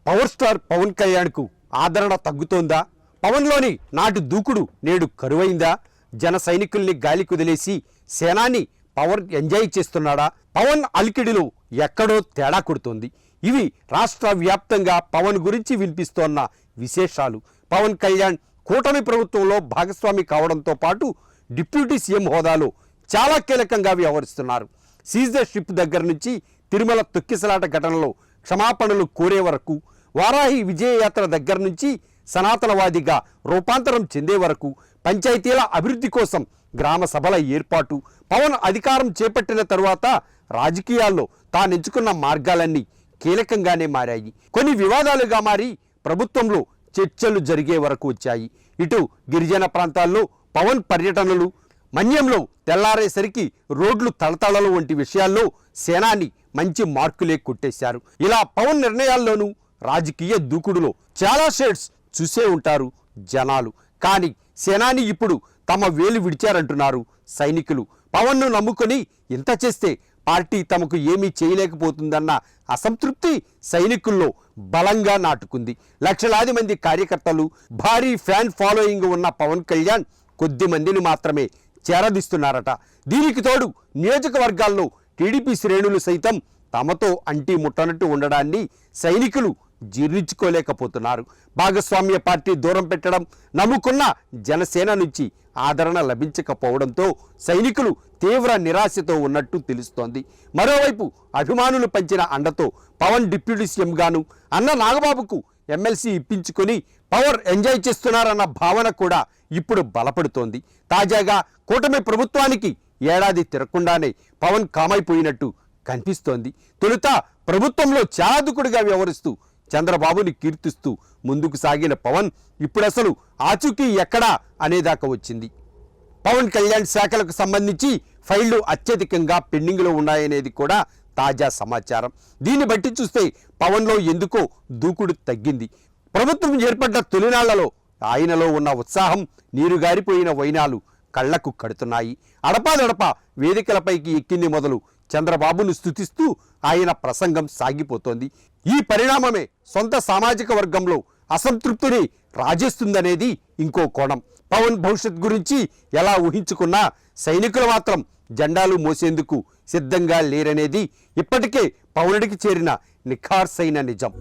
Power star Pawan కళ్యాణ్కు ఆదరణ తగ్గుతోందా? పవన్లోని నాటి దూకుడు నేడు కరువైందా? జన సైనికుల్ని గాలి కుదిలేసి సేనాని పవన్ ఎంజాయ్ చేస్తున్నాడా? పవన్ అలికిడిలో ఎక్కడో తేడా కొడుతోంది. ఇవి రాష్ట్ర వ్యాప్తంగా పవన్ గురించి వినిపిస్తోన్న విశేషాలు. పవన్ కళ్యాణ్ కూటమి ప్రభుత్వంలో భాగస్వామి కావడంతో పాటు డిప్యూటీ సీఎం హోదాలో చాలా కీలకంగా వ్యవహరిస్తున్నారు. సీజ్ ద షిప్ దగ్గర నుంచి తిరుమల తొక్కిసలాట ఘటనలో క్షమాపణలు కోరే వరకు, వారాహి విజయయాత్ర దగ్గర నుంచి సనాతనవాదిగా రూపాంతరం చెందే వరకు, పంచాయతీల అభివృద్ధి కోసం గ్రామ సభల ఏర్పాటు, పవన్ అధికారం చేపట్టిన తరువాత రాజకీయాల్లో తానెంచుకున్న మార్గాలన్నీ కీలకంగానే మారాయి. కొన్ని వివాదాలుగా మారి ప్రభుత్వంలో చర్చలు జరిగే వరకు వచ్చాయి. ఇటు గిరిజన ప్రాంతాల్లో పవన్ పర్యటనలు, మన్యంలో తెల్లారేసరికి రోడ్లు తళతళలు వంటి విషయాల్లో సేనాని మంచి మార్కులే కొట్టేశారు. ఇలా పవన్ నిర్ణయాల్లోనూ రాజకీయ దూకుడులో చాలా షేడ్స్ చూసే ఉంటారు జనాలు. కానీ సేనాని ఇప్పుడు తమ వేలు విడిచారంటున్నారు సైనికులు. పవన్ను నమ్ముకొని ఇంత చేస్తే పార్టీ తమకు ఏమీ చేయలేకపోతుందన్న అసంతృప్తి సైనికుల్లో బలంగా నాటుకుంది. లక్షలాది మంది కార్యకర్తలు, భారీ ఫ్యాన్ ఫాలోయింగ్ ఉన్న పవన్ కళ్యాణ్ కొద్ది మందిని మాత్రమే చేరదీస్తున్నారట. దీనికి తోడు నియోజకవర్గాల్లో టీడీపీ శ్రేణులు సైతం తమతో అంటి ముట్టనట్టు ఉండడాన్ని సైనికులు జీర్ణించుకోలేకపోతున్నారు. భాగస్వామ్య పార్టీ దూరం పెట్టడం, నమ్ముకున్న జనసేన నుంచి ఆదరణ లభించకపోవడంతో సైనికులు తీవ్ర నిరాశతో ఉన్నట్టు తెలుస్తోంది. మరోవైపు అభిమానులు పంచిన అండతో పవన్ డిప్యూటీ సీఎంగాను, అన్న నాగబాబుకు ఎమ్మెల్సీ ఇప్పించుకొని పవర్ ఎంజాయ్ చేస్తున్నారన్న భావన కూడా ఇప్పుడు బలపడుతోంది. తాజాగా కూటమి ప్రభుత్వానికి ఏడాది తిరగకుండానే పవన్ కామైపోయినట్టు కనిపిస్తోంది. తొలుత ప్రభుత్వంలో చాలా దూకుడుగా వ్యవహరిస్తూ చంద్రబాబుని కీర్తిస్తూ ముందుకు సాగిన పవన్ ఇప్పుడు అసలు ఆచూకీ ఎక్కడా అనేదాకా వచ్చింది. పవన్ కళ్యాణ్ శాఖలకు సంబంధించి ఫైళ్లు అత్యధికంగా పెండింగ్లో ఉన్నాయనేది కూడా తాజా సమాచారం. దీన్ని బట్టి చూస్తే పవన్లో ఎందుకో దూకుడు తగ్గింది. ప్రభుత్వం ఏర్పడ్డ తొలినాళ్లలో ఆయనలో ఉన్న ఉత్సాహం, నీరుగారిపోయిన వైనాలు కళ్లకు కడుతున్నాయి. అడపాదడపా వేదికలపైకి ఎక్కింది మొదలు చంద్రబాబును స్తుతిస్తూ ఆయన ప్రసంగం సాగిపోతోంది. ఈ పరిణామమే సొంత సామాజిక వర్గంలో అసంతృప్తిని రాజేస్తుందనేది ఇంకో కోణం. పవన్ భవిష్యత్ గురించి ఎలా ఊహించుకున్నా సైనికులు మాత్రం జెండాలు మోసేందుకు సిద్ధంగా లేరనేది ఇప్పటికే పవనుడికి చేరిన నిఖార్సైన నిజం.